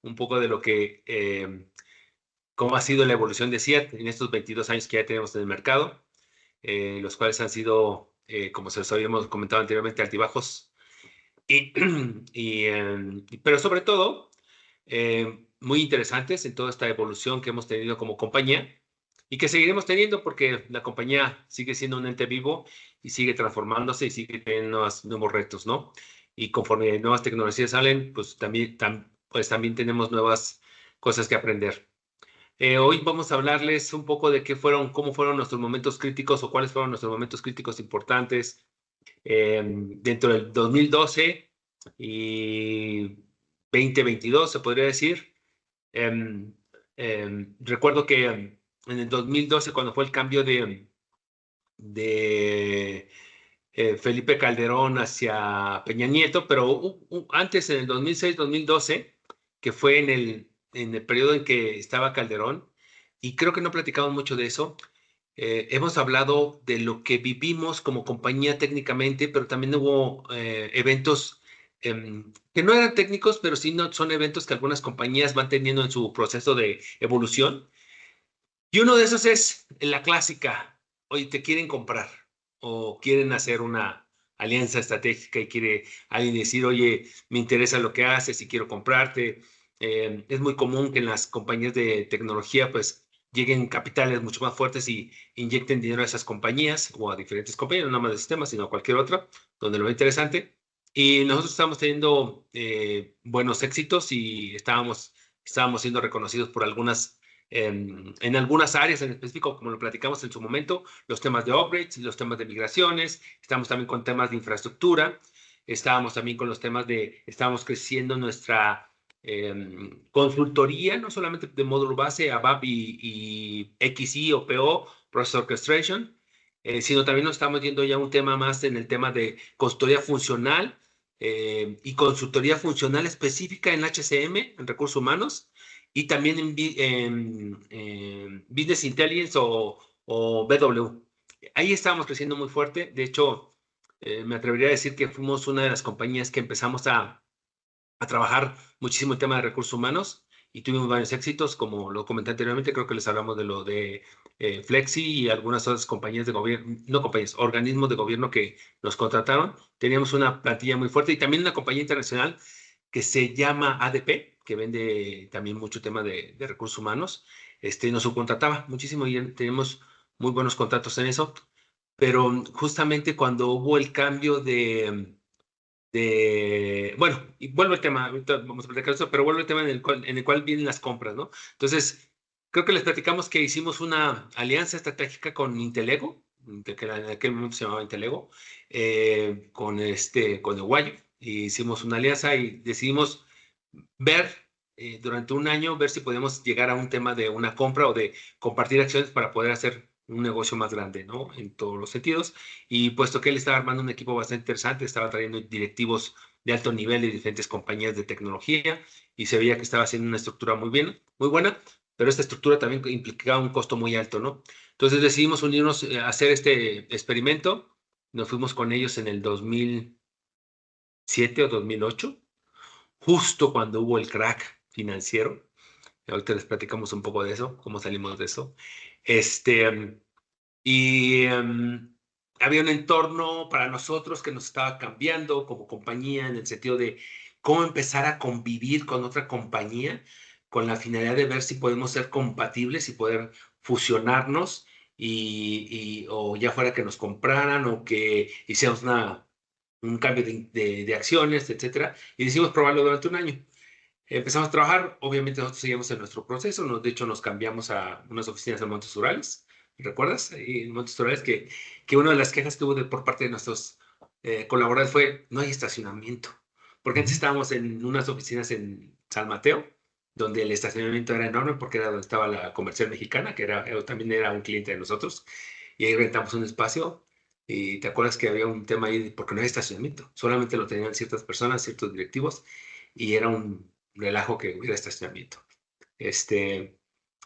un poco de lo que, cómo ha sido la evolución de CIAT en estos 22 años que ya tenemos en el mercado, los cuales han sido, como se los habíamos comentado anteriormente, altibajos, y, pero sobre todo, muy interesantes en toda esta evolución que hemos tenido como compañía y que seguiremos teniendo porque la compañía sigue siendo un ente vivo y sigue transformándose y sigue teniendo nuevos retos, ¿no? Y conforme nuevas tecnologías salen, pues también tenemos nuevas cosas que aprender. Hoy vamos a hablarles un poco de cómo fueron nuestros momentos críticos o cuáles fueron nuestros momentos críticos importantes dentro del 2012 y 2022, se podría decir. Recuerdo que en el 2012, cuando fue el cambio de Felipe Calderón hacia Peña Nieto, pero antes, en el 2006-2012, que fue en el periodo en que estaba Calderón, y creo que no platicamos mucho de eso. Hemos hablado de lo que vivimos como compañía técnicamente, pero también hubo eventos que no eran técnicos, pero sí no, son eventos que algunas compañías van teniendo en su proceso de evolución. Y uno de esos es la clásica: oye, te quieren comprar o quieren hacer una alianza estratégica y quiere alguien decir, oye, me interesa lo que haces y quiero comprarte. Es muy común que en las compañías de tecnología pues lleguen capitales mucho más fuertes y inyecten dinero a esas compañías o a diferentes compañías, no nada más de sistemas, sino a cualquier otra, donde lo ve interesante. Y nosotros estamos teniendo buenos éxitos y estábamos siendo reconocidos por en algunas áreas en específico, como lo platicamos en su momento, los temas de upgrades y los temas de migraciones. Estamos también con temas de infraestructura. Estábamos también con los temas estábamos creciendo nuestra consultoría, no solamente de módulo base, ABAP y XI o PO, Process Orchestration, sino también nos estamos yendo ya a un tema más en el tema de consultoría funcional y consultoría funcional específica en HCM, en recursos humanos, y también en Business Intelligence o BW. Ahí estábamos creciendo muy fuerte. De hecho, me atrevería a decir que fuimos una de las compañías que empezamos a trabajar muchísimo el tema de recursos humanos y tuvimos varios éxitos, como lo comenté anteriormente. Creo que les hablamos de lo de Flexi y algunas otras compañías de gobierno, no compañías, organismos de gobierno que nos contrataron. Teníamos una plantilla muy fuerte y también una compañía internacional que se llama ADP, que vende también mucho tema de recursos humanos. Nos subcontrataba muchísimo y tenemos muy buenos contratos en eso. Pero justamente cuando hubo el cambio bueno, y vuelvo al tema, ahorita vamos a platicar eso, pero vuelvo al tema en el cual vienen las compras, ¿no? Entonces, creo que les platicamos que hicimos una alianza estratégica con Intelego, que en aquel momento se llamaba Intelego, con Aguayo, y hicimos una alianza y decidimos ver durante un año, ver si podemos llegar a un tema de una compra o de compartir acciones para poder hacer un negocio más grande, ¿no? En todos los sentidos. Y puesto que él estaba armando un equipo bastante interesante, estaba trayendo directivos de alto nivel de diferentes compañías de tecnología y se veía que estaba haciendo una estructura muy bien, muy buena, pero esta estructura también implicaba un costo muy alto, ¿no? Entonces decidimos unirnos a hacer este experimento. Nos fuimos con ellos en el 2007 o 2008, justo cuando hubo el crack financiero. Ahorita les platicamos un poco de eso, cómo salimos de eso. Y había un entorno para nosotros que nos estaba cambiando como compañía en el sentido de cómo empezar a convivir con otra compañía con la finalidad de ver si podemos ser compatibles y poder fusionarnos o ya fuera que nos compraran o que hiciéramos un cambio de acciones, etcétera. Y decidimos probarlo durante un año. Empezamos a trabajar, obviamente nosotros seguimos en nuestro proceso, de hecho nos cambiamos a unas oficinas en Montes Urales. ¿Recuerdas? Ahí en Montes Urales que una de las quejas que hubo por parte de nuestros colaboradores fue: no hay estacionamiento. Porque antes estábamos en unas oficinas en San Mateo, donde el estacionamiento era enorme porque era donde estaba la Comercial Mexicana, que también era un cliente de nosotros, y ahí rentamos un espacio. Y te acuerdas que había un tema ahí porque no había estacionamiento, solamente lo tenían ciertas personas, ciertos directivos, y era un relajo que hubiera estacionamiento. Este,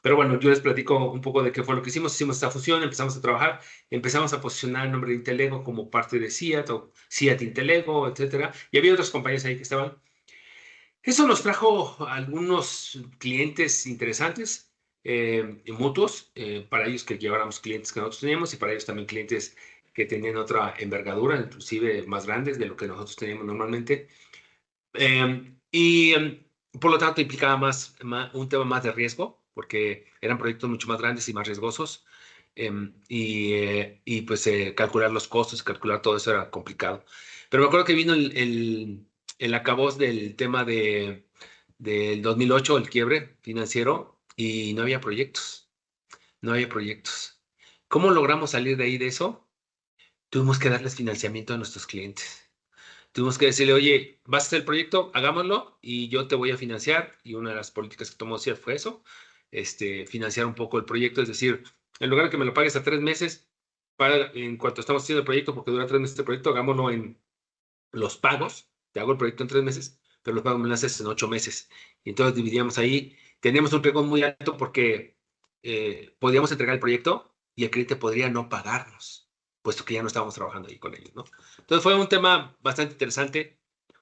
pero bueno, yo les platico un poco de qué fue lo que hicimos. Hicimos esta fusión, empezamos a trabajar, empezamos a posicionar el nombre de Intelego como parte de CIAT o CIAT Intelego, etcétera. Y había otras compañías ahí que estaban. Eso nos trajo algunos clientes interesantes y mutuos, para ellos que lleváramos clientes que nosotros teníamos y para ellos también clientes que tenían otra envergadura, inclusive más grandes de lo que nosotros teníamos normalmente. Por lo tanto implicaba un tema más de riesgo, porque eran proyectos mucho más grandes y más riesgosos. Y pues calcular los costos, calcular todo eso era complicado. Pero me acuerdo que vino el acabose del tema del 2008, el quiebre financiero, y no había proyectos, no había proyectos. ¿Cómo logramos salir de ahí de eso? Tuvimos que darles financiamiento a nuestros clientes. Tuvimos que decirle, oye, vas a hacer el proyecto, hagámoslo y yo te voy a financiar. Y una de las políticas que tomó CIER fue eso, financiar un poco el proyecto. Es decir, en lugar de que me lo pagues a 3 meses, en cuanto estamos haciendo el proyecto, porque dura 3 meses el proyecto, hagámoslo en los pagos. Te hago el proyecto en 3 meses, pero los pagos me los haces en 8 meses. Y entonces dividíamos ahí. Teníamos un riesgo muy alto porque podíamos entregar el proyecto y el cliente podría no pagarnos, puesto que ya no estábamos trabajando ahí con ellos, ¿no? Entonces fue un tema bastante interesante,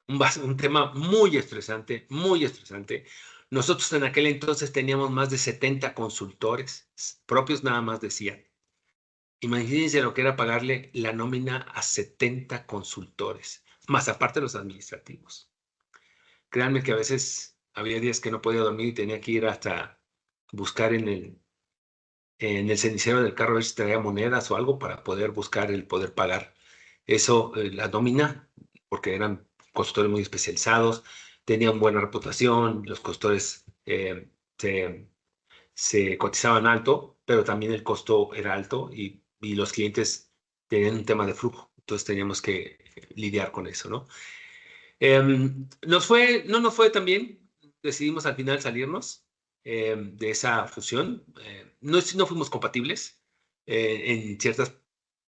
un tema muy estresante, muy estresante. Nosotros en aquel entonces teníamos más de 70 consultores propios, nada más decía. Imagínense lo que era pagarle la nómina a 70 consultores, más aparte los administrativos. Créanme que a veces había días que no podía dormir y tenía que ir hasta buscar en el cenicero del carro a ver si traía monedas o algo para poder buscar el poder pagar eso, la nómina, porque eran consultores muy especializados, tenían buena reputación, los consultores se cotizaban alto, pero también el costo era alto y los clientes tenían un tema de flujo, entonces teníamos que lidiar con eso, ¿no? No nos fue tan bien, decidimos al final salirnos de esa fusión. No fuimos compatibles en ciertas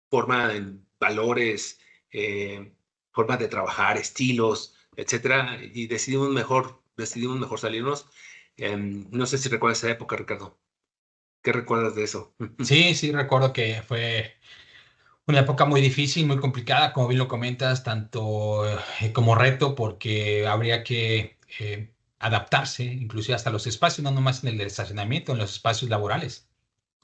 formas, en valores, formas de trabajar, estilos, etcétera, y decidimos mejor salirnos. No sé si recuerdas esa época, Ricardo. ¿Qué recuerdas de eso? Sí, sí, recuerdo que fue una época muy difícil, muy complicada, como bien lo comentas, tanto como reto, porque habría que adaptarse, inclusive hasta los espacios, no nomás en el estacionamiento, en los espacios laborales.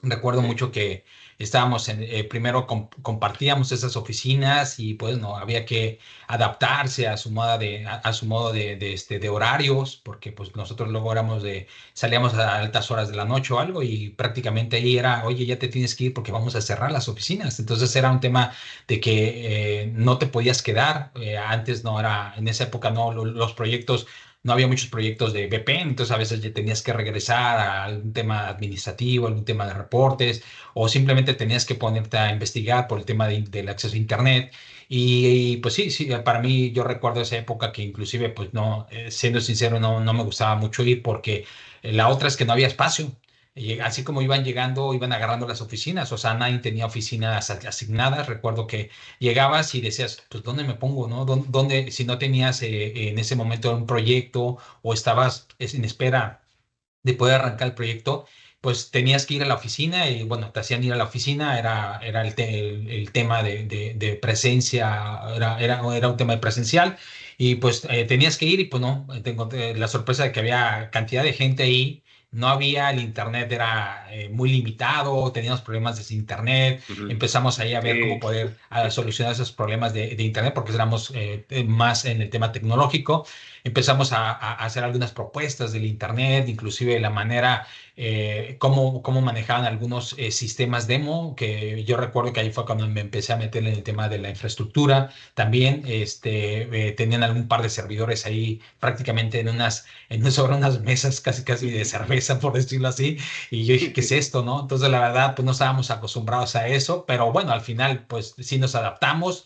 Recuerdo Sí. mucho que estábamos primero compartíamos esas oficinas y pues no había que adaptarse a su moda a su modo de horarios, porque pues nosotros luego salíamos a altas horas de la noche o algo y prácticamente ahí era, oye, ya te tienes que ir porque vamos a cerrar las oficinas. Entonces era un tema de que no te podías quedar. Antes no era, en esa época no, los proyectos no había muchos proyectos de VPN, entonces a veces ya tenías que regresar a algún tema administrativo, algún tema de reportes, o simplemente tenías que ponerte a investigar por el tema del acceso a Internet. Pues sí, sí, para mí yo recuerdo esa época que inclusive, pues no, siendo sincero, no me gustaba mucho ir porque la otra es que no había espacio. Y así como iban llegando, iban agarrando las oficinas, o sea, nadie tenía oficinas asignadas. Recuerdo que llegabas y decías, pues, ¿dónde me pongo, no? ¿Dónde, si no tenías en ese momento un proyecto o estabas en espera de poder arrancar el proyecto, pues tenías que ir a la oficina y bueno, te hacían ir a la oficina, era el tema de presencia, era un tema de presencial y pues tenías que ir y pues no, tengo la sorpresa de que había cantidad de gente ahí. No había, el internet era muy limitado, teníamos problemas de internet, Ujú. empezamos ahí a ver cómo Sí. poder solucionar esos problemas de internet porque éramos más en el tema tecnológico. Empezamos a hacer algunas propuestas del Internet, inclusive la manera, cómo manejaban algunos sistemas demo, que yo recuerdo que ahí fue cuando me empecé a meter en el tema de la infraestructura. También tenían algún par de servidores ahí prácticamente sobre unas mesas casi casi de cerveza, por decirlo así. Y yo dije, ¿qué es esto, no? Entonces, la verdad, pues no estábamos acostumbrados a eso, pero bueno, al final, pues sí nos adaptamos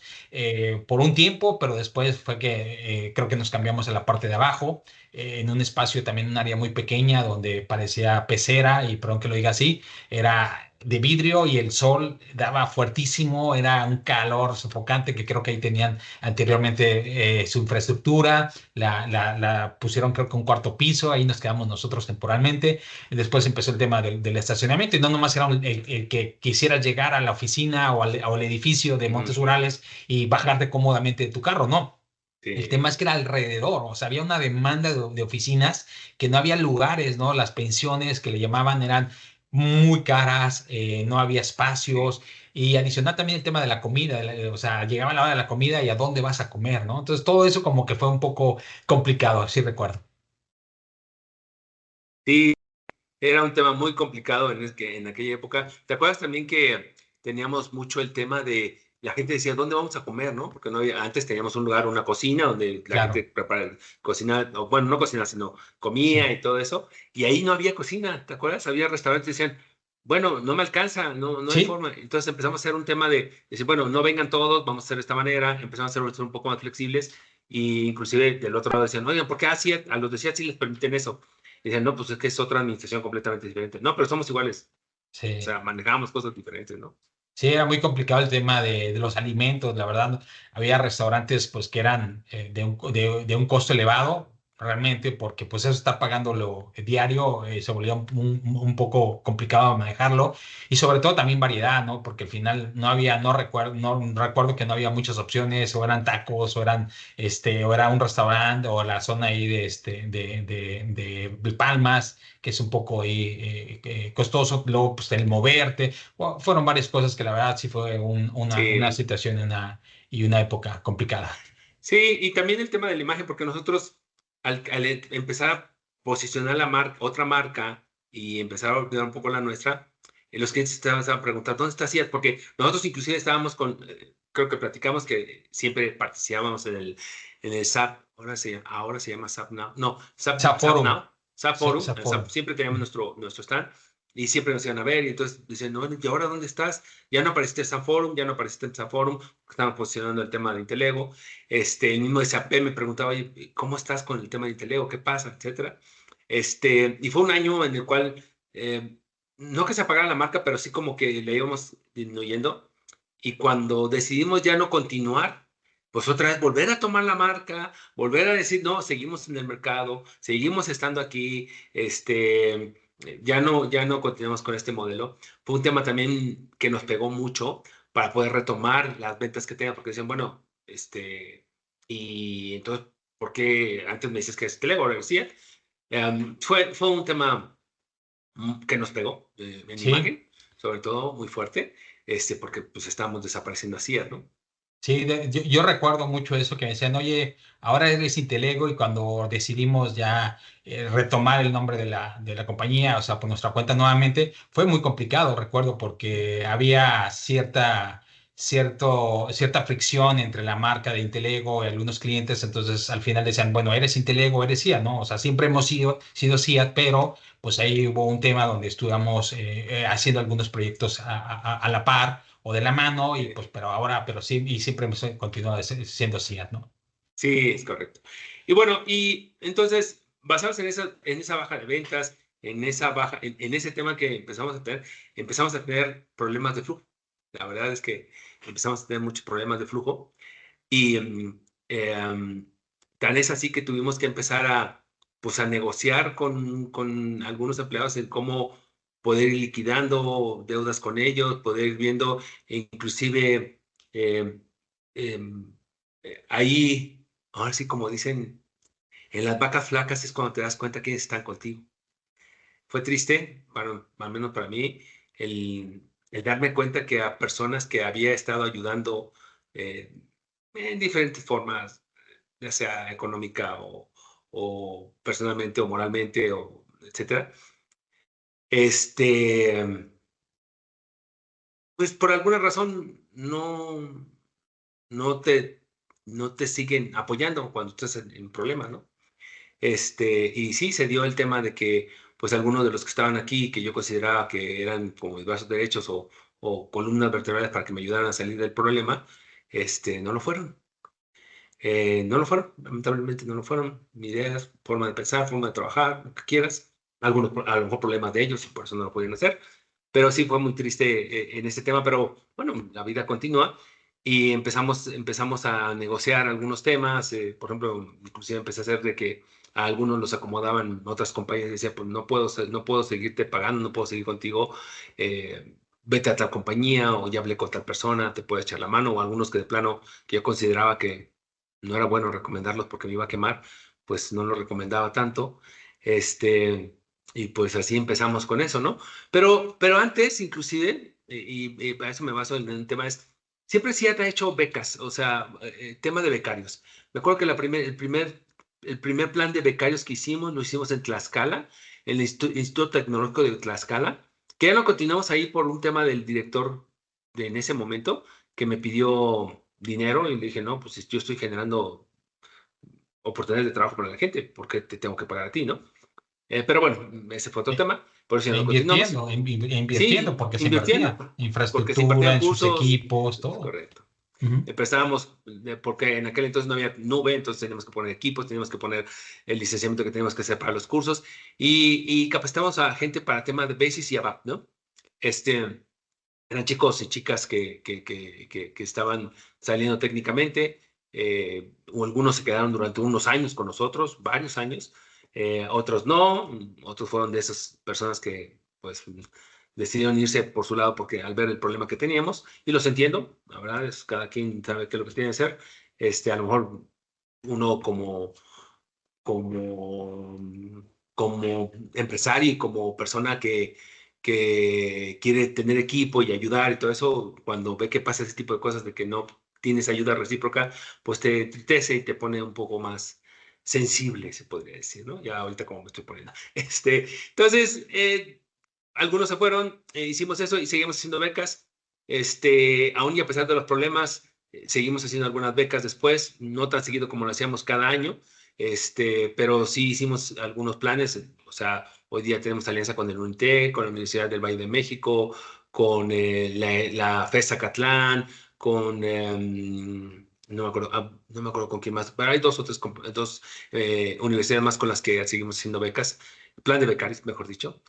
por un tiempo, pero después fue que creo que nos cambiamos a la parte de abajo, en un espacio también, un área muy pequeña donde parecía pecera, y perdón que lo diga así, era de vidrio y el sol daba fuertísimo, era un calor sofocante que creo que ahí tenían anteriormente su infraestructura, la pusieron creo que un cuarto piso, ahí nos quedamos nosotros temporalmente, y después empezó el tema del estacionamiento y no nomás era el que quisiera llegar a la oficina o al edificio de Montes Ujú. Urales y bajarte cómodamente de tu carro, no. El Sí, tema es que era alrededor, o sea, había una demanda de oficinas que no había lugares, ¿no? Las pensiones que le llamaban eran muy caras, no había sí. espacios y adicional también el tema de la comida, o sea, llegaba la hora de la comida y a dónde vas a comer, ¿no? Entonces todo eso como que fue un poco complicado, así recuerdo. Sí, era un tema muy complicado en aquella época. ¿Te acuerdas también que teníamos mucho el tema de la gente decía, ¿dónde vamos a comer, no? Porque no antes teníamos un lugar, una cocina donde la gente Claro, prepara, cocina, o bueno, no cocina, sino sí, comía y todo eso. Y ahí no había cocina, ¿te acuerdas? Había restaurantes que decían, bueno, no me alcanza, no hay sí, forma. Entonces empezamos a hacer un tema de decir, bueno, no vengan todos, vamos a hacer de esta manera. Empezamos a ser un poco más flexibles. Y inclusive del otro lado decían, oigan, ¿por qué así a los de Seat sí les permiten eso? Y dicen, no, pues es que es otra administración completamente diferente. No, pero somos iguales. O sí. sea, manejamos cosas diferentes, ¿no? Sí, era muy complicado el tema de los alimentos, la verdad. Había restaurantes pues que eran de un costo elevado, realmente, porque pues eso está pagándolo diario, se volvía un poco complicado manejarlo. Y sobre todo también variedad, ¿no? Porque al final no había, no recuerdo que no había muchas opciones, o eran tacos, o eran, o era un restaurante, o la zona ahí de Palmas, que es un poco ahí costoso, luego pues el moverte. Bueno, fueron varias cosas que la verdad sí fue una Sí, situación y una época complicada. sí, y también el tema de la imagen, porque nosotros al empezar a posicionar la marca, otra marca y empezar a olvidar un poco la nuestra, los clientes estaban a preguntar, ¿dónde está Ciat? Porque nosotros inclusive estábamos creo que platicamos que siempre participábamos en el SAP, ahora se llama SAP Now, no, SAP Saforum, Now, SAP Forum, Saforum. siempre teníamos Mm. nuestro stand y siempre nos iban a ver y entonces dicen, no, ¿y ahora dónde estás? Ya no apareciste en SAP Forum, ya no apareciste en SAP Forum, estaban posicionando el tema de Intelego. El mismo SAP me preguntaba, oye, ¿cómo estás con el tema de Intelego? ¿Qué pasa? Etcétera. Y fue un año en el cual, no que se apagara la marca, pero sí como que le íbamos disminuyendo. Y cuando decidimos ya no continuar, pues otra vez volver a tomar la marca, volver a decir, no, seguimos en el mercado, seguimos estando aquí, ya no continuamos con este modelo. Fue un tema también que nos pegó mucho para poder retomar las ventas que tengan, porque decían, bueno, y entonces, ¿por qué antes me dices que es Telego, ahora decía? Fue un tema que nos pegó en Sí, imagen, sobre todo muy fuerte, porque pues estábamos desapareciendo así, ¿no? sí, yo recuerdo mucho eso que me decían, oye, ahora eres Intelego y cuando decidimos ya retomar el nombre de la compañía, o sea, por nuestra cuenta nuevamente, fue muy complicado, recuerdo, porque había cierta fricción entre la marca de Intelego y algunos clientes, entonces al final decían, bueno, eres Intelego, eres CIA, ¿no? O sea, siempre hemos sido CIA, pero pues ahí hubo un tema donde estuvimos haciendo algunos proyectos a la par o de la mano y Eh, pues pero ahora, pero sí, y siempre hemos continuado siendo SIAD, ¿no? sí, es correcto. Y bueno, y entonces, basados en esa baja de ventas, en ese tema que empezamos a tener problemas de flujo. La verdad es que empezamos a tener muchos problemas de flujo. Y tan es así que tuvimos que empezar pues, a negociar con algunos empleados en cómo poder ir liquidando deudas con ellos, poder ir viendo, e inclusive em, em, ahí, ahora sí, como dicen, en las vacas flacas es cuando te das cuenta que están contigo. Fue triste, bueno, al menos para mí, el darme cuenta que a personas que había estado ayudando eh, en diferentes formas, ya sea económica o personalmente o moralmente, o etcétera, pues por alguna razón no te, no te siguen apoyando cuando estás en problemas, ¿no? Y sí, se dio el tema de que, pues, algunos de los que estaban aquí, que yo consideraba que eran como mis brazos derechos o columnas vertebrales para que me ayudaran a salir del problema, no lo fueron. No lo fueron, lamentablemente no lo fueron. Mi ideas, forma de pensar, forma de trabajar, lo que quieras. Algunos, a lo mejor problemas de ellos y por eso no lo pudieron hacer. Pero sí fue muy triste en este tema, pero bueno, la vida continúa y empezamos a negociar algunos temas. Por ejemplo, inclusive empecé a hacer de que a algunos los acomodaban otras compañías y decía, pues no puedo seguirte pagando, no puedo seguir contigo. Vete a tal compañía o ya hablé con tal persona, te puedo echar la mano, o algunos que de plano que yo consideraba que no era bueno recomendarlos porque me iba a quemar, pues no lo recomendaba tanto. Y pues así empezamos con eso, ¿no? Pero antes, inclusive, y para eso me baso en el tema, siempre sí ha hecho becas, o sea, tema de becarios. Me acuerdo que el primer plan de becarios que hicimos, lo hicimos en Tlaxcala, en el Instituto Tecnológico de Tlaxcala, que ya no continuamos ahí por un tema del director en ese momento, que me pidió dinero y le dije, no, pues yo estoy generando oportunidades de trabajo para la gente, ¿por qué te tengo que pagar a ti, no? Pero bueno, ese fue otro E, tema, por eso ya e no continuamos. invirtiendo, invirtiendo, Sí, porque se invirtiendo, invertía. porque se Infraestructura, invertían en sus cursos, equipos, es todo. correcto. Ujú. Empezábamos, porque en aquel entonces no había nube, entonces teníamos que poner equipos, teníamos que poner el licenciamiento que teníamos que hacer para los cursos y capacitamos a gente para temas de Basis y ABAP, ¿no? Eran chicos y chicas que estaban saliendo técnicamente, o algunos se quedaron durante unos años con nosotros, varios años, otros no, otros fueron de esas personas que pues decidieron irse por su lado porque al ver el problema que teníamos, y los entiendo, la verdad es cada quien sabe qué es lo que tiene que hacer, a lo mejor uno como, como empresario y como persona que quiere tener equipo y ayudar y todo eso, cuando ve que pasa ese tipo de cosas de que no tienes ayuda recíproca, pues te entristece y te pone un poco más sensible, se podría decir, ¿no? Ya ahorita como me estoy poniendo. Entonces, algunos se fueron, hicimos eso y seguimos haciendo becas. Aún y a pesar de los problemas, seguimos haciendo algunas becas después, no tan seguido como lo hacíamos cada año, pero sí hicimos algunos planes, o sea, hoy día tenemos alianza con el UNITEC, con la Universidad del Valle de México, con la FES Catlán, con, no me acuerdo, no me acuerdo con quién más, pero hay dos o tres universidades más con las que seguimos haciendo becas, plan de becarios, mejor dicho,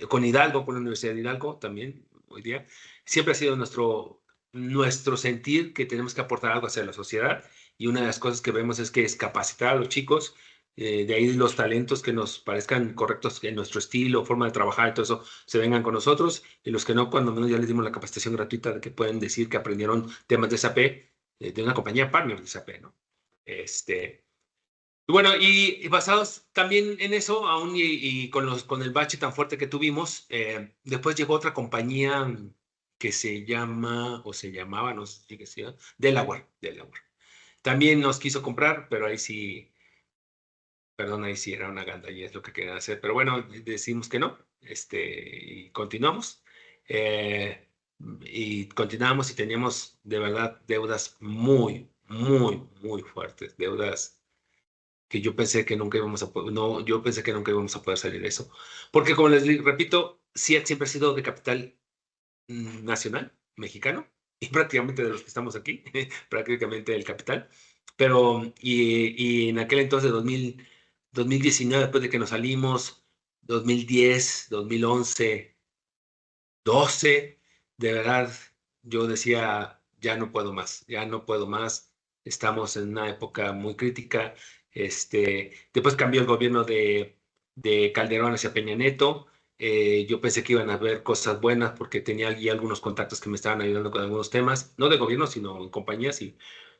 con Hidalgo, con la Universidad de Hidalgo también, hoy día. Siempre ha sido nuestro sentir que tenemos que aportar algo hacia la sociedad y una de las cosas que vemos es que es capacitar a los chicos, de ahí los talentos que nos parezcan correctos en nuestro estilo, forma de trabajar y todo eso, se vengan con nosotros, y los que no, cuando menos ya les dimos la capacitación gratuita de que pueden decir que aprendieron temas de SAP, de una compañía partner de SAP, ¿no? Y bueno, y basados también en eso, aún y con el bache tan fuerte que tuvimos, después llegó otra compañía que se llama, o se llamaba, no sé si sigue siendo, Delaware. También nos quiso comprar, pero ahí sí, perdón, ahí sí era una ganda y es lo que querían hacer. Pero bueno, decimos que no, y continuamos. Eh, y continuamos y teníamos de verdad deudas muy, muy, muy fuertes, deudas que yo pensé que nunca íbamos a poder, no, yo pensé que nunca íbamos a poder salir de eso. Porque como repito, CIET siempre ha sido de capital nacional, mexicano, y prácticamente de los que estamos aquí, prácticamente del capital. Pero, y en aquel entonces, 2019, después de que nos salimos, 2010, 2011, 12, de verdad, yo decía, ya no puedo más, ya no puedo más, estamos en una época muy crítica. Después cambió el gobierno de Calderón hacia Peña Nieto. Yo pensé que iban a haber cosas buenas porque tenía allí algunos contactos que me estaban ayudando con algunos temas, no de gobierno, sino en compañías, y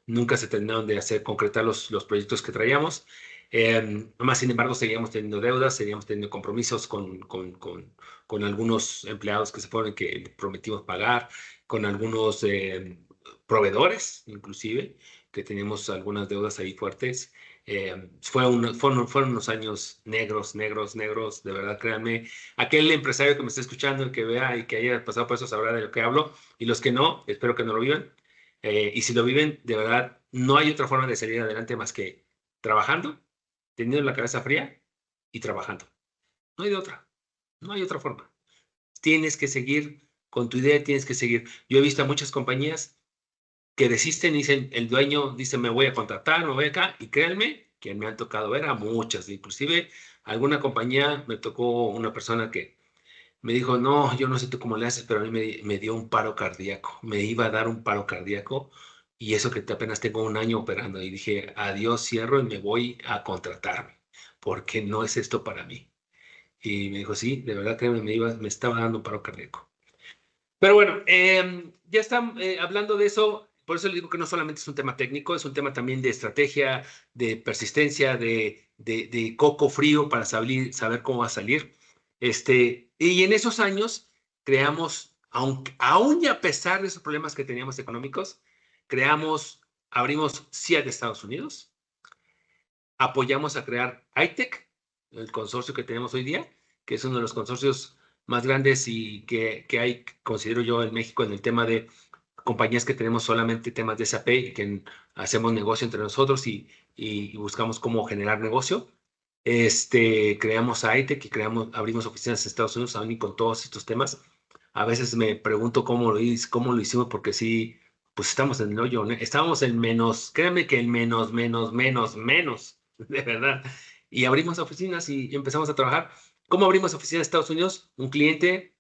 nunca se terminaron de hacer concretar los proyectos que traíamos. Más sin embargo, seguíamos teniendo deudas, seguíamos teniendo compromisos con algunos empleados que se fueron y que prometimos pagar, con algunos proveedores, inclusive, que teníamos algunas deudas ahí fuertes. Fueron unos años negros, negros, negros, de verdad, créanme. Aquel empresario que me esté escuchando y que vea y que haya pasado por eso sabrá de lo que hablo, y los que no, espero que no lo vivan. Y si lo viven, de verdad, no hay otra forma de salir adelante más que trabajando, teniendo la cabeza fría y trabajando. No hay de otra, no hay otra forma. Tienes que seguir con tu idea, tienes que seguir. Yo he visto a muchas compañías que desisten y dicen, el dueño dice, me voy a contratar, me voy acá, y créanme que me han tocado ver a muchas, inclusive alguna compañía, me tocó una persona que me dijo, no, yo no sé tú cómo le haces, pero a mí me dio un paro cardíaco, me iba a dar un paro cardíaco, y eso que apenas tengo un año operando, y dije, adiós, cierro y me voy a contratarme, porque no es esto para mí. Y me dijo, sí, de verdad que me estaba dando un paro cardíaco. Pero bueno, ya están hablando de eso. por eso le digo que no solamente es un tema técnico, es un tema también de estrategia, de persistencia, de coco frío para saber cómo va a salir. Y en esos años creamos, aún y a pesar de esos problemas que teníamos económicos, abrimos CIA de Estados Unidos, apoyamos a crear ITEC, el consorcio que tenemos hoy día, que es uno de los consorcios más grandes y que hay, considero yo, en México en el tema de compañías que tenemos solamente temas de SAP y que hacemos negocio entre nosotros y buscamos cómo generar negocio. Creamos a ITEC y abrimos oficinas en Estados Unidos aún y con todos estos temas. A veces me pregunto cómo lo hicimos, porque sí, pues estamos en el hoyo, ¿no? Estábamos en menos, créanme que en menos, de verdad. Y abrimos oficinas y empezamos a trabajar. ¿Cómo abrimos oficinas en Estados Unidos? Un cliente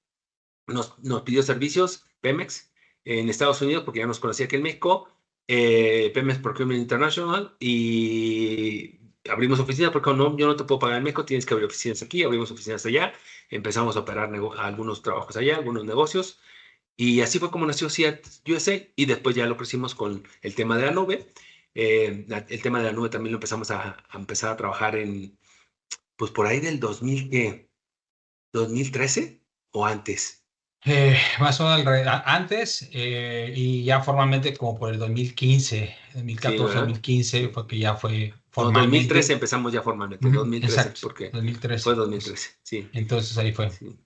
nos pidió servicios, Pemex, en Estados Unidos, porque ya nos conocía aquí en México, Pemex Procurement International, y abrimos oficinas, porque no, yo no te puedo pagar en México, tienes que abrir oficinas aquí, abrimos oficinas allá, empezamos a operar algunos trabajos allá, algunos negocios, y así fue como nació Seat USA, y después ya lo crecimos con el tema de la nube. El tema de la nube también lo empezamos a empezar a trabajar pues por ahí del 2013 o antes. Más o menos antes, y ya formalmente como por el 2015, Sí, ¿verdad? 2014-2015 Sí. fue que ya fue No, 2013 formalmente. empezamos ya formalmente, Ujú, 2013, exacto, porque fue 2013. 2013, sí, Entonces ahí fue. sí,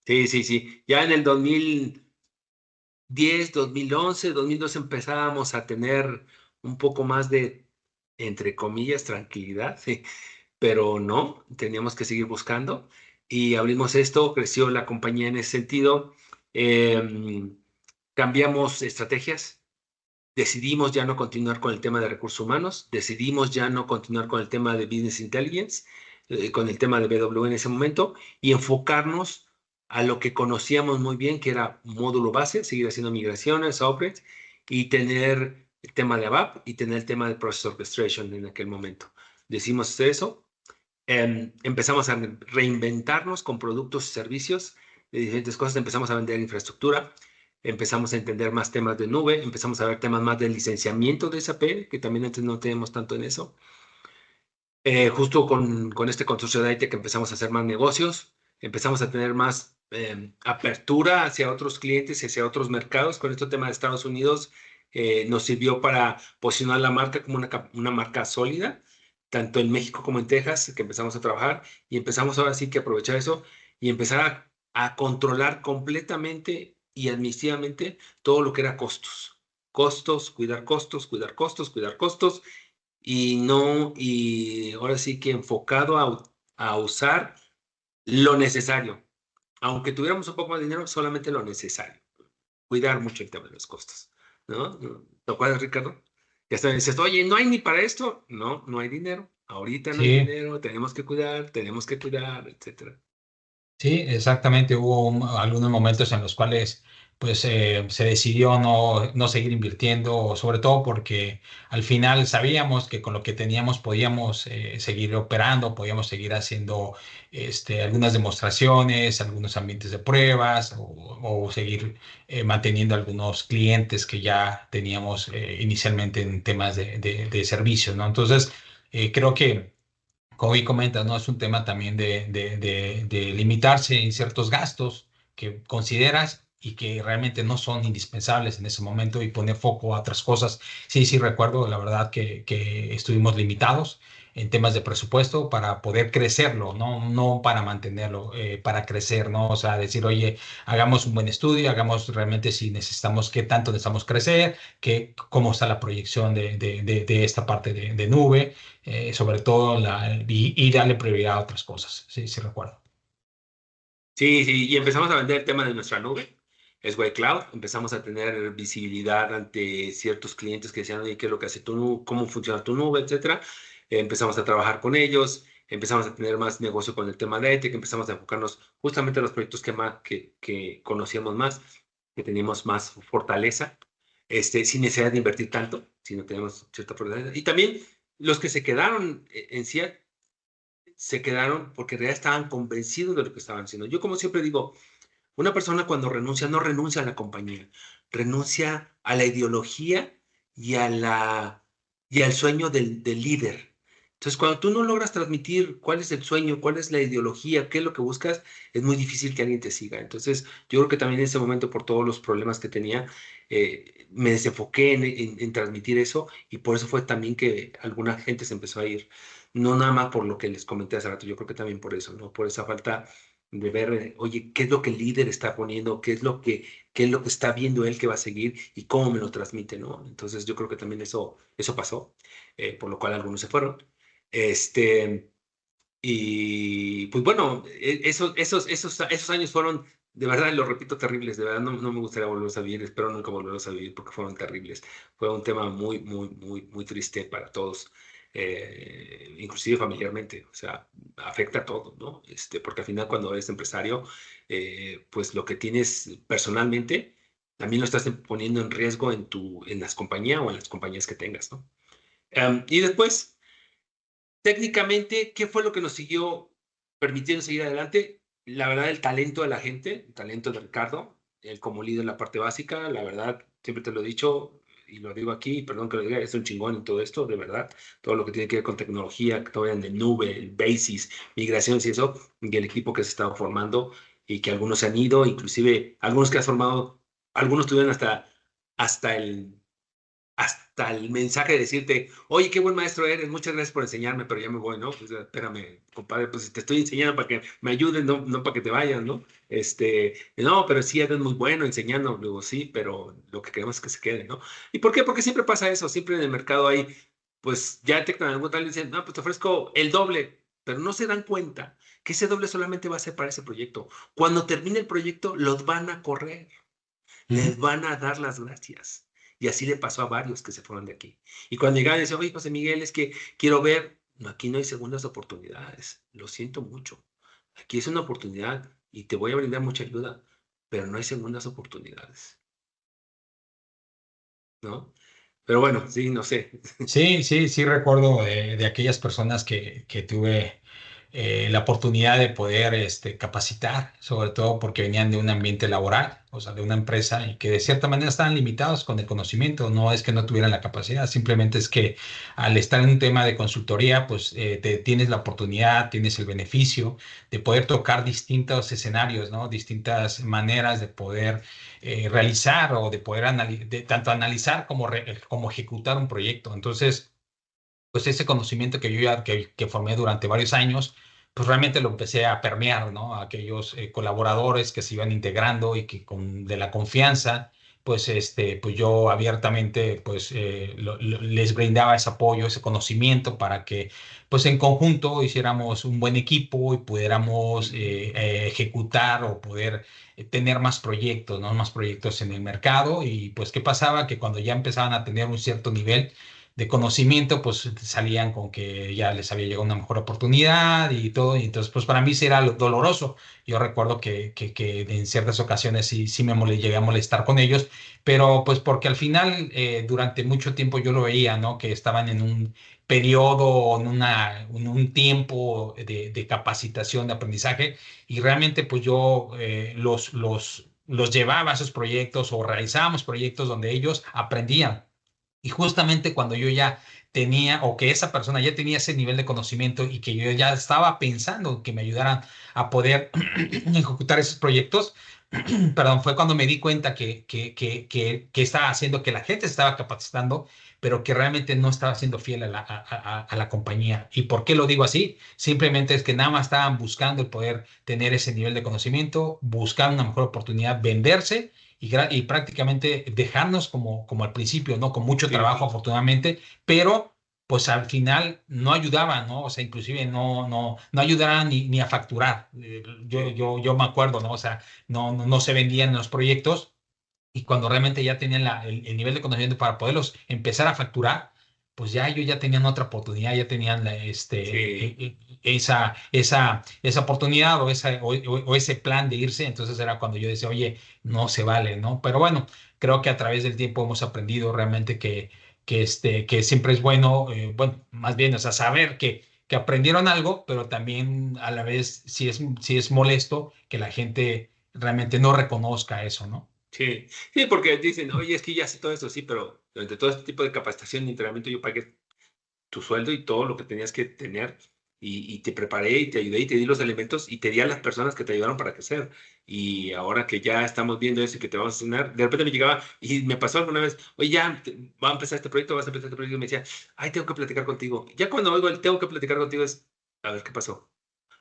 sí, sí, sí. Ya en el 2010, 2011, 2012 empezábamos a tener un poco más de, entre comillas, tranquilidad, sí, pero no, teníamos que seguir buscando y abrimos esto, creció la compañía en ese sentido. Em, Cambiamos estrategias. Decidimos ya no continuar con el tema de recursos humanos, decidimos ya no continuar con el tema de Business Intelligence, con el tema de BW en ese momento, y enfocarnos a lo que conocíamos muy bien, que era módulo base, seguir haciendo migraciones, upgrades, y tener el tema de ABAP y tener el tema de Process Orchestration en aquel momento. Decidimos hacer eso, empezamos a reinventarnos con productos y servicios de diferentes cosas, empezamos a vender infraestructura, empezamos a entender más temas de nube, empezamos a ver temas más de licenciamiento de SAP, que también antes no teníamos tanto en eso. Justo con este consorcio de IT que empezamos a hacer más negocios, empezamos a tener más apertura hacia otros clientes, hacia otros mercados. Con este tema de Estados Unidos nos sirvió para posicionar la marca como una marca sólida, tanto en México como en Texas, que empezamos a trabajar y empezamos ahora sí que aprovechar eso y empezar a controlar completamente y administrativamente todo lo que era costos. Costos, cuidar costos, cuidar costos, cuidar costos y ahora sí que enfocado a usar lo necesario. Aunque tuviéramos un poco más de dinero, solamente lo necesario. Cuidar mucho el tema de los costos, ¿no? ¿Te acuerdas, Ricardo? Ya hasta dices, oye, ¿no hay ni para esto? No, no hay dinero. Ahorita no hay Sí. dinero, tenemos que cuidar, etcétera. Sí, exactamente. Hubo algunos momentos en los cuales pues se decidió no seguir invirtiendo, sobre todo porque al final sabíamos que con lo que teníamos podíamos seguir operando, podíamos seguir haciendo algunas demostraciones, algunos ambientes de pruebas o seguir manteniendo algunos clientes que ya teníamos inicialmente en temas de servicios, ¿no? Entonces, creo que como bien comentas, ¿no? Es un tema también de limitarse en ciertos gastos que consideras y que realmente no son indispensables en ese momento y poner foco a otras cosas. Sí, sí, recuerdo, la verdad, que estuvimos limitados en temas de presupuesto para poder crecerlo, no para mantenerlo, para crecer, ¿no? O sea, decir, oye, hagamos un buen estudio, hagamos realmente si necesitamos, qué tanto necesitamos crecer, cómo está la proyección de esta parte de nube, sobre todo y darle prioridad a otras cosas. Sí, sí recuerdo. Sí, sí, y empezamos a vender el tema de nuestra nube, es White Cloud. Empezamos a tener visibilidad ante ciertos clientes que decían, oye, ¿qué es lo que hace tu nube? ¿Cómo funciona tu nube? Etcétera. Empezamos a trabajar con ellos, empezamos a tener más negocio con el tema de ETEC, empezamos a enfocarnos justamente en los proyectos que conocíamos más, que teníamos más fortaleza, sin necesidad de invertir tanto, sino tenemos cierta fortaleza. Y también los que se quedaron en sí se quedaron porque en realidad estaban convencidos de lo que estaban haciendo. Yo, como siempre digo, una persona cuando renuncia no renuncia a la compañía, renuncia a la ideología y y al sueño del líder. Entonces, cuando tú no logras transmitir cuál es el sueño, cuál es la ideología, qué es lo que buscas, es muy difícil que alguien te siga. Entonces, yo creo que también en ese momento, por todos los problemas que tenía, me desenfoqué en transmitir eso, y por eso fue también que alguna gente se empezó a ir. No nada más por lo que les comenté hace rato, yo creo que también por eso, ¿no? Por esa falta de ver, oye, qué es lo que el líder está poniendo, qué es lo que está viendo él que va a seguir y cómo me lo transmite, ¿no? Entonces yo creo que también eso pasó, por lo cual algunos se fueron. Este, y pues bueno, esos años fueron, de verdad, lo repito, terribles, de verdad no me gustaría volverlos a vivir, espero nunca volverlos a vivir porque fueron terribles. Fue un tema muy triste para todos, inclusive familiarmente, o sea, afecta a todo, ¿no? Porque al final cuando eres empresario, pues lo que tienes personalmente, también lo estás poniendo en riesgo en las compañías o en las compañías que tengas, ¿no? Y después, técnicamente, ¿qué fue lo que nos siguió permitiendo seguir adelante? La verdad, el talento de la gente, el talento de Ricardo, él como líder en la parte básica, la verdad, siempre te lo he dicho y lo digo aquí, perdón que lo diga, es un chingón en todo esto, de verdad. Todo lo que tiene que ver con tecnología, todo en de nube, el Basis, migraciones y eso, y el equipo que se estaba formando y que algunos se han ido, inclusive algunos que has formado, algunos tuvieron hasta el mensaje de decirte, oye, qué buen maestro eres, muchas gracias por enseñarme, pero ya me voy, ¿no? Pues espérame, compadre, pues te estoy enseñando para que me ayuden, no para que te vayas, ¿no? No, pero sí eres muy bueno enseñando, luego sí, pero lo que queremos es que se quede, ¿no? ¿Y por qué? Porque siempre pasa eso, siempre en el mercado hay, pues ya te tal dicen, no, pues te ofrezco el doble, pero no se dan cuenta que ese doble solamente va a ser para ese proyecto. Cuando termine el proyecto, los van a correr, Ujú. les van a dar las gracias. Y así le pasó a varios que se fueron de aquí. Y cuando llegaban, decían, oye, José Miguel, es que quiero ver, no, aquí no hay segundas oportunidades, lo siento mucho. Aquí es una oportunidad y te voy a brindar mucha ayuda, pero no hay segundas oportunidades, ¿no? Pero bueno, sí, no sé. Sí, sí, sí recuerdo de aquellas personas que tuve la oportunidad de poder capacitar, sobre todo porque venían de un ambiente laboral, o sea, de una empresa y que de cierta manera estaban limitados con el conocimiento. No es que no tuvieran la capacidad, simplemente es que al estar en un tema de consultoría, pues tienes la oportunidad, tienes el beneficio de poder tocar distintos escenarios, ¿no? Distintas maneras de poder realizar o de poder tanto analizar como ejecutar un proyecto. Entonces, pues ese conocimiento que yo ya que formé durante varios años, pues realmente lo empecé a permear, ¿no? A aquellos colaboradores que se iban integrando y que con de la confianza, pues pues yo abiertamente, pues les brindaba ese apoyo, ese conocimiento para que, pues en conjunto hiciéramos un buen equipo y pudiéramos ejecutar o poder tener más proyectos, ¿no? Más proyectos en el mercado. Y pues, ¿qué pasaba? Que cuando ya empezaban a tener un cierto nivel de conocimiento, pues salían con que ya les había llegado una mejor oportunidad y todo, y entonces pues para mí sí era doloroso. Yo recuerdo que en ciertas ocasiones sí llegué a molestar con ellos, pero pues porque al final durante mucho tiempo yo lo veía, ¿no? Que estaban en un periodo, en un tiempo de capacitación, de aprendizaje, y realmente pues yo los llevaba a esos proyectos o realizábamos proyectos donde ellos aprendían. Y justamente cuando yo ya tenía, o que esa persona ya tenía ese nivel de conocimiento y que yo ya estaba pensando que me ayudaran a poder ejecutar esos proyectos, perdón, fue cuando me di cuenta que estaba haciendo que la gente se estaba capacitando, pero que realmente no estaba siendo fiel a la compañía. ¿Y por qué lo digo así? Simplemente es que nada más estaban buscando el poder tener ese nivel de conocimiento, buscar una mejor oportunidad, venderse y prácticamente dejarnos como al principio, ¿no? Con mucho trabajo, Sí, afortunadamente, pero pues al final no ayudaban, ¿no? O sea, inclusive no ayudaban ni a facturar. sí. Yo me acuerdo, ¿no? O sea, no se vendían los proyectos y cuando realmente ya tenían el nivel de conocimiento para poderlos empezar a facturar, pues ya ellos ya tenían otra oportunidad, ya tenían Sí. esa oportunidad o ese plan de irse. Entonces era cuando yo decía, oye, no se vale, ¿no? Pero bueno, creo que a través del tiempo hemos aprendido realmente que siempre es bueno, bueno, más bien, o sea, saber que aprendieron algo, pero también a la vez sí es molesto que la gente realmente no reconozca eso, ¿no? Sí, sí, porque dicen, oye, es que ya sé todo eso, sí, pero Durante todo este tipo de capacitación y entrenamiento yo pagué tu sueldo y todo lo que tenías que tener y te preparé y te ayudé y te di los elementos y te di a las personas que te ayudaron para crecer. Y ahora que ya estamos viendo eso y que te vamos a enseñar, de repente me llegaba y me pasó alguna vez, oye, ya va a empezar este proyecto, vas a empezar este proyecto y me decía, ay, tengo que platicar contigo. Ya cuando oigo el tengo que platicar contigo es, a ver, ¿qué pasó?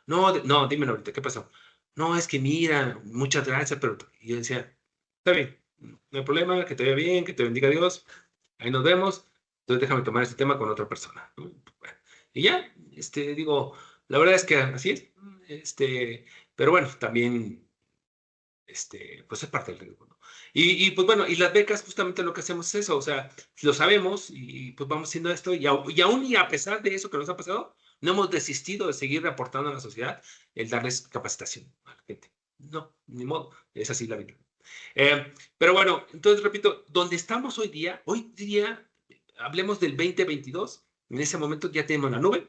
No, no, dímelo ahorita, ¿qué pasó? No, es que mira, muchas gracias, pero y yo decía, está bien, no hay problema, que te vaya bien, que te bendiga Dios, ahí nos vemos, entonces déjame tomar este tema con otra persona, ¿no? Bueno, y ya, digo, la verdad es que así es, pero bueno, también, pues es parte del riesgo, ¿no? Pues bueno, y las becas justamente lo que hacemos es eso, o sea, lo sabemos y pues vamos haciendo esto y aún y a pesar de eso que nos ha pasado, no hemos desistido de seguir aportando a la sociedad el darles capacitación a la gente. No, ni modo, es así la vida. Pero bueno, entonces repito, donde estamos hoy día, hablemos del 2022, en ese momento ya tenemos la nube,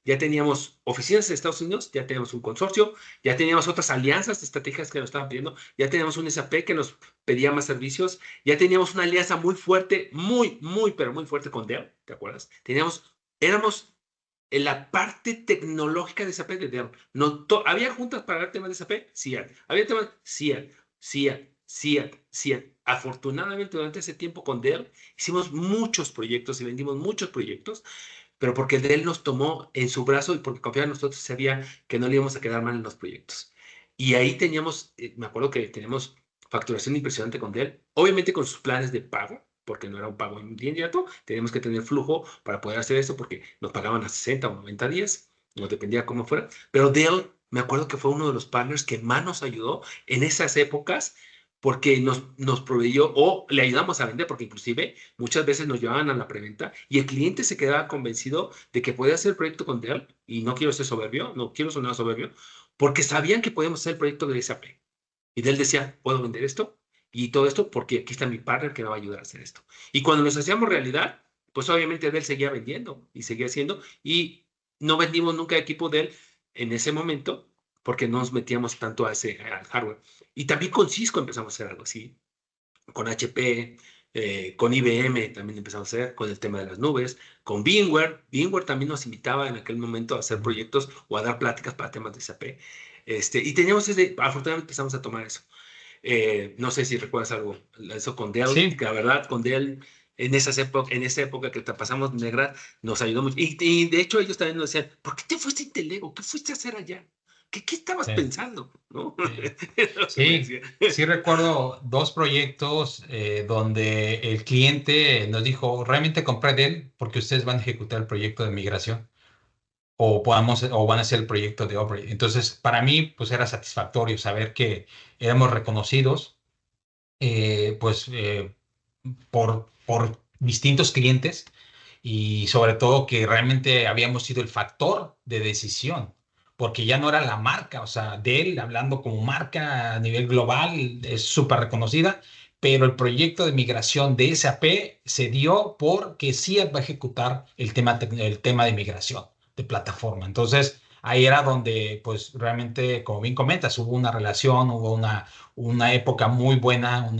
ya teníamos oficinas en Estados Unidos, ya teníamos un consorcio, ya teníamos otras alianzas estratégicas que nos estaban pidiendo, ya teníamos un SAP que nos pedía más servicios, ya teníamos una alianza muy fuerte, pero muy fuerte con Dell, ¿te acuerdas? Éramos en la parte tecnológica de SAP de Dell. No, ¿había juntas para ver temas de SAP? Sí, había temas, sí. Afortunadamente, durante ese tiempo con Dell, hicimos muchos proyectos y vendimos muchos proyectos, pero porque Dell nos tomó en su brazo y porque confiaba en nosotros, sabía que no le íbamos a quedar mal en los proyectos. Y ahí teníamos, me acuerdo que teníamos facturación impresionante con Dell, obviamente con sus planes de pago, porque no era un pago inmediato, teníamos que tener flujo para poder hacer eso, porque nos pagaban a 60 o 90 días, no dependía cómo fuera, pero Dell, me acuerdo que fue uno de los partners que más nos ayudó en esas épocas, porque nos proveyó o le ayudamos a vender, porque inclusive muchas veces nos llevaban a la preventa y el cliente se quedaba convencido de que podía hacer el proyecto con Dell, y no quiero ser soberbio, no quiero sonar soberbio, porque sabían que podíamos hacer el proyecto de SAP. Y Dell decía, puedo vender esto y todo esto porque aquí está mi partner que me va a ayudar a hacer esto. Y cuando nos hacíamos realidad, pues obviamente Dell seguía vendiendo y seguía haciendo y no vendimos nunca equipo Dell en ese momento porque no nos metíamos tanto al hardware. Y también con Cisco empezamos a hacer algo así, con HP, con IBM también empezamos a hacer, con el tema de las nubes, con VMware. VMware también nos invitaba en aquel momento a hacer proyectos o a dar pláticas para temas de SAP. Y teníamos afortunadamente empezamos a tomar eso. No sé si recuerdas algo, eso con Dell, Sí, que la verdad con Dell en esa época que te pasamos negra, nos ayudó mucho. Y de hecho ellos también nos decían, ¿por qué te fuiste a Intelego? ¿Qué fuiste a hacer allá? ¿Qué estabas sí, pensando? ¿No? sí. Es lo que me Sí, decía. sí recuerdo dos proyectos donde el cliente nos dijo, realmente compré de él porque ustedes van a ejecutar el proyecto de migración o van a hacer el proyecto de upgrade. Entonces, para mí, pues era satisfactorio saber que éramos reconocidos, pues, por distintos clientes y sobre todo que realmente habíamos sido el factor de decisión, porque ya no era la marca, o sea, Dell hablando como marca a nivel global es súper reconocida, pero el proyecto de migración de SAP se dio porque SIAD va a ejecutar el tema de migración de plataforma. Entonces, ahí era donde, pues realmente, como bien comentas, hubo una relación, hubo una época muy buena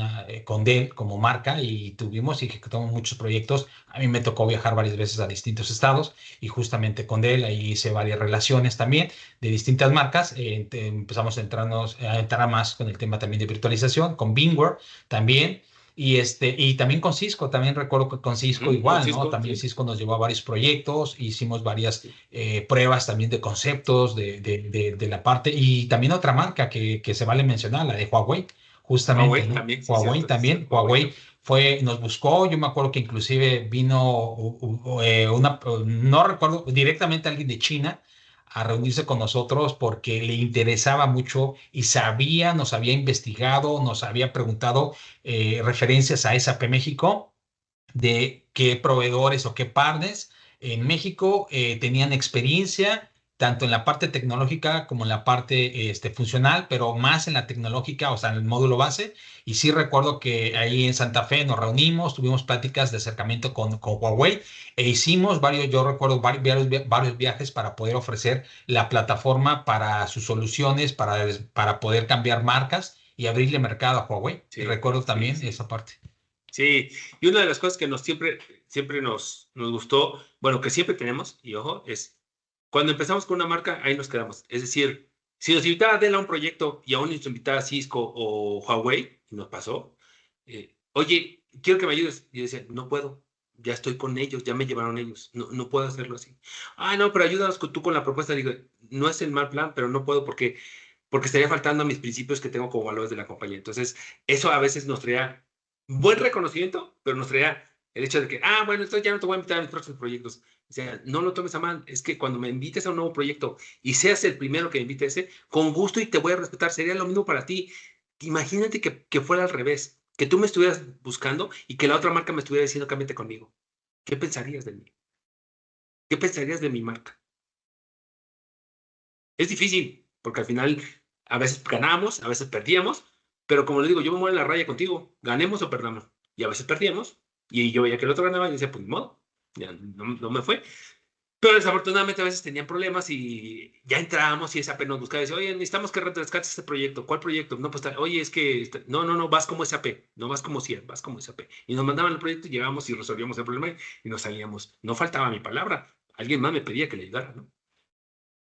con Dell como marca y tuvimos y ejecutamos muchos proyectos. A mí me tocó viajar varias veces a distintos estados y justamente con Dell ahí hice varias relaciones también de distintas marcas. Empezamos a entrar más con el tema también de virtualización, con VMware también. Y también con Cisco, también recuerdo que con Cisco Con igual, ¿no? Cisco, También sí. Cisco nos llevó a varios proyectos, hicimos varias Sí. pruebas también de conceptos de la parte, y también otra marca que se vale mencionar, la de Huawei, justamente, Huawei ¿no? también, sí, Huawei cierto, sí, también, cierto. Huawei Huawei también. nos buscó, yo me acuerdo que inclusive vino no recuerdo, directamente alguien de China a reunirse con nosotros porque le interesaba mucho y nos había investigado, nos había preguntado referencias a SAP México de qué proveedores o qué partners en México tenían experiencia tanto en la parte tecnológica como en la parte funcional, pero más en la tecnológica, o sea, en el módulo base. Y sí recuerdo que ahí en Santa Fe nos reunimos, tuvimos pláticas de acercamiento con Huawei e hicimos yo recuerdo varios viajes para poder ofrecer la plataforma para sus soluciones, para poder cambiar marcas y abrirle mercado a Huawei. Y Sí, recuerdo sí, también sí. esa parte. Sí, y una de las cosas que siempre nos gustó, bueno, que siempre tenemos, y ojo, es cuando empezamos con una marca, ahí nos quedamos. Es decir, si nos invitaba Dell a un proyecto y aún nos invitaba Cisco o Huawei, y nos pasó, oye, quiero que me ayudes. Y yo decía, no puedo, ya estoy con ellos, ya me llevaron ellos, no puedo hacerlo así. Ah, no, pero ayúdanos tú con la propuesta. Digo, no es el mal plan, pero no puedo porque estaría faltando a mis principios que tengo como valores de la compañía. Entonces, eso a veces nos traía buen reconocimiento, pero nos traía el hecho de que, bueno, entonces ya no te voy a invitar a mis próximos proyectos. O sea, no lo tomes a mal, es que cuando me invites a un nuevo proyecto y seas el primero que me invite a ese, con gusto y te voy a respetar, sería lo mismo para ti. Imagínate que fuera al revés, que tú me estuvieras buscando y que la otra marca me estuviera diciendo cámbiate conmigo. ¿Qué pensarías de mí? ¿Qué pensarías de mi marca? Es difícil, porque al final a veces ganamos, a veces perdíamos, pero como le digo, yo me muevo en la raya contigo, ganemos o perdamos. Y a veces perdíamos, y yo veía que el otro ganaba y decía, pues ni modo, ya no me fue. Pero desafortunadamente a veces tenían problemas y ya entrábamos y SAP nos buscaba y decía, oye, necesitamos que rescates este proyecto. ¿Cuál proyecto? No, pues, oye, es que, no, vas como SAP, no vas como CIE, vas como SAP. Y nos mandaban el proyecto y llegábamos y resolvíamos el problema y nos salíamos. No faltaba mi palabra, alguien más me pedía que le ayudara, ¿no?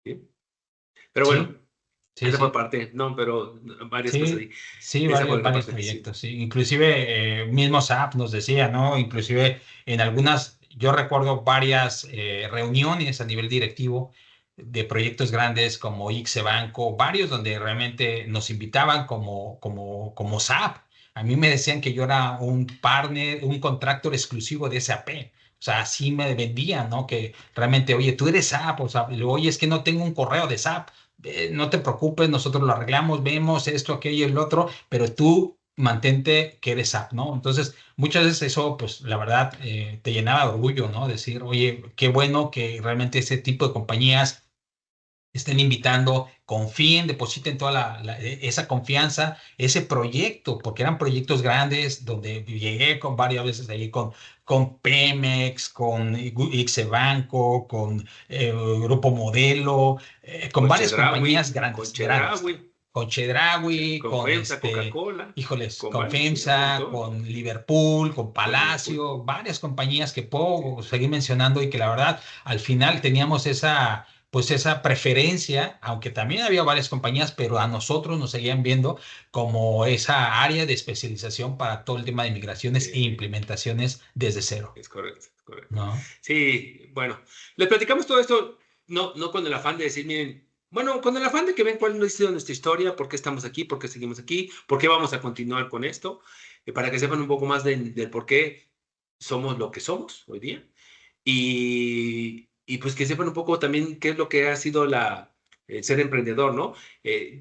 ¿Sí? Pero bueno, Sí, sí, esa fue sí. parte, no, pero varias cosas ahí. Sí, sí, Esa fue otra varios parte, sí. proyectos, sí. Inclusive mismo SAP nos decía, ¿no? Inclusive en algunas, yo recuerdo varias reuniones a nivel directivo de proyectos grandes como ICSE Banco, varios donde realmente nos invitaban como SAP. A mí me decían que yo era un partner, un contractor exclusivo de SAP. O sea, así me vendían, ¿no? Que realmente, oye, tú eres SAP, o sea, y luego, oye, es que no tengo un correo de SAP. No te preocupes, nosotros lo arreglamos, vemos esto, aquello y el otro, pero tú mantente que eres app, ¿no? Entonces, muchas veces eso, pues, la verdad, te llenaba de orgullo, ¿no? Decir, oye, qué bueno que realmente ese tipo de compañías estén invitando, confíen, depositen toda esa confianza, ese proyecto, porque eran proyectos grandes donde llegué con varias veces ahí con Pemex, con ICSE Banco, con Grupo Modelo, con Con varias compañías Chedraui, grandes, grandes. Con Chedraui, con con FEMSA, Coca-Cola, híjoles, con con varios, sí, un FEMSA, montón, con Liverpool, con con Liverpool. Palacio, varias compañías que Sí, puedo seguir mencionando y que la verdad al final teníamos pues esa preferencia, aunque también había varias compañías, pero a nosotros nos seguían viendo como esa área de especialización para todo el tema de migraciones e sí, implementaciones desde cero, es correcto, es correcto. ¿no? Sí, bueno, les platicamos todo esto, no con el afán de decir, miren, bueno, con el afán de que ven cuál ha sido nuestra historia, por qué estamos aquí, por qué seguimos aquí, por qué vamos a continuar con esto, para que sepan un poco más del por qué somos lo que somos hoy día. Y pues que sepan un poco también qué es lo que ha sido el ser emprendedor, ¿no?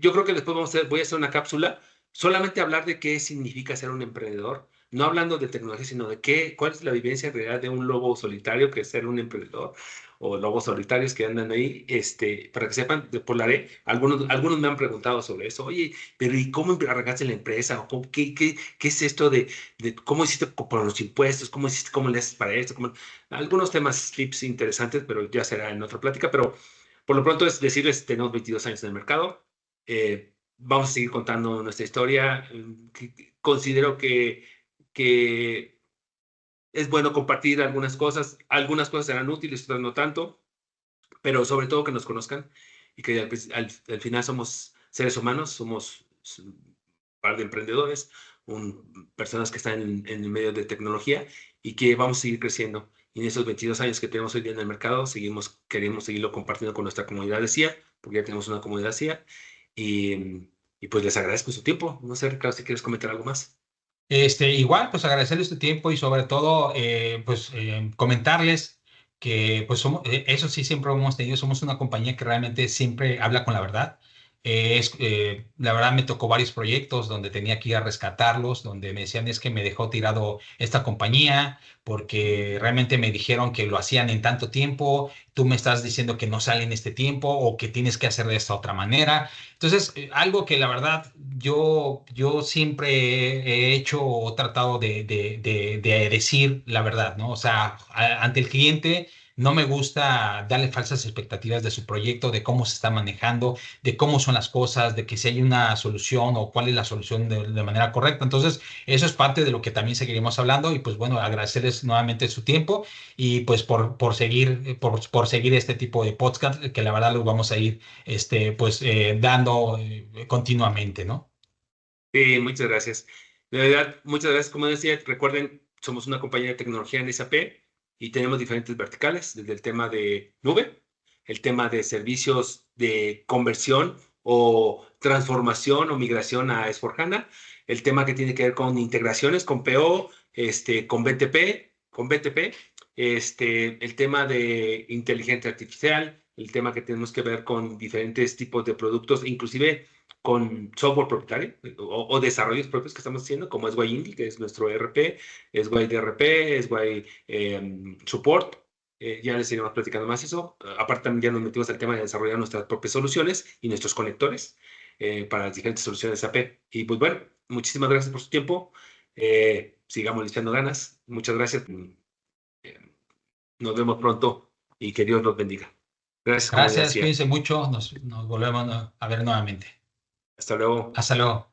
Yo creo que después voy a hacer una cápsula, solamente hablar de qué significa ser un emprendedor, no hablando de tecnología, sino de cuál es la vivencia real de un lobo solitario que es ser un emprendedor, o lobos solitarios que andan ahí, para que sepan, después lo haré. Algunos me han preguntado sobre eso, oye, pero ¿y cómo arrancaste la empresa? ¿O qué es esto de cómo hiciste por los impuestos? ¿Cómo hiciste, cómo le haces para esto? Algunos temas, tips interesantes, pero ya será en otra plática. Pero por lo pronto es decirles, tenemos 22 años en el mercado. Vamos a seguir contando nuestra historia. Considero que es bueno compartir algunas cosas serán útiles, otras no tanto, pero sobre todo que nos conozcan y que al final somos seres humanos, somos un par de emprendedores, personas que están en el medio de tecnología y que vamos a seguir creciendo. Y en esos 22 años que tenemos hoy día en el mercado, queremos seguirlo compartiendo con nuestra comunidad de CIA, porque ya tenemos una comunidad CIA. Y pues les agradezco su tiempo. No sé, Ricardo, si quieres comentar algo más. Igual, pues agradecerles tu tiempo y sobre todo, pues comentarles que, pues somos, eso sí siempre hemos tenido, somos una compañía que realmente siempre habla con la verdad. La verdad me tocó varios proyectos donde tenía que ir a rescatarlos, donde me decían es que me dejó tirado esta compañía porque realmente me dijeron que lo hacían en tanto tiempo, tú me estás diciendo que no sale en este tiempo o que tienes que hacer de esta otra manera. Entonces, algo que la verdad yo siempre he hecho o tratado de decir la verdad, ¿no? O sea, ante el cliente no me gusta darle falsas expectativas de su proyecto, de cómo se está manejando, de cómo son las cosas, de que si hay una solución o cuál es la solución de manera correcta. Entonces, eso es parte de lo que también seguiremos hablando y pues bueno, agradecerles nuevamente su tiempo y pues por seguir este tipo de podcast que la verdad los vamos a ir dando continuamente, ¿no? Sí, muchas gracias. De verdad, muchas gracias. Como decía, recuerden, somos una compañía de tecnología en SAP y tenemos diferentes verticales, desde el tema de nube, el tema de servicios de conversión o transformación o migración a S/4HANA, el tema que tiene que ver con integraciones con PO, con BTP, el tema de inteligencia artificial, el tema que tenemos que ver con diferentes tipos de productos, inclusive con software propietario o desarrollos propios que estamos haciendo, como SY Indie, que es nuestro ERP, SY DRP, SY Support. Ya les iremos platicando más eso. Aparte, también ya nos metimos al tema de desarrollar nuestras propias soluciones y nuestros conectores para las diferentes soluciones de SAP. Y pues bueno, muchísimas gracias por su tiempo. Sigamos le echando ganas. Muchas gracias. Eh, Nos vemos pronto y que Dios los bendiga. Gracias, como Gracias, decía. cuídense mucho, nos volvemos a ver nuevamente. Hasta luego. Hasta luego.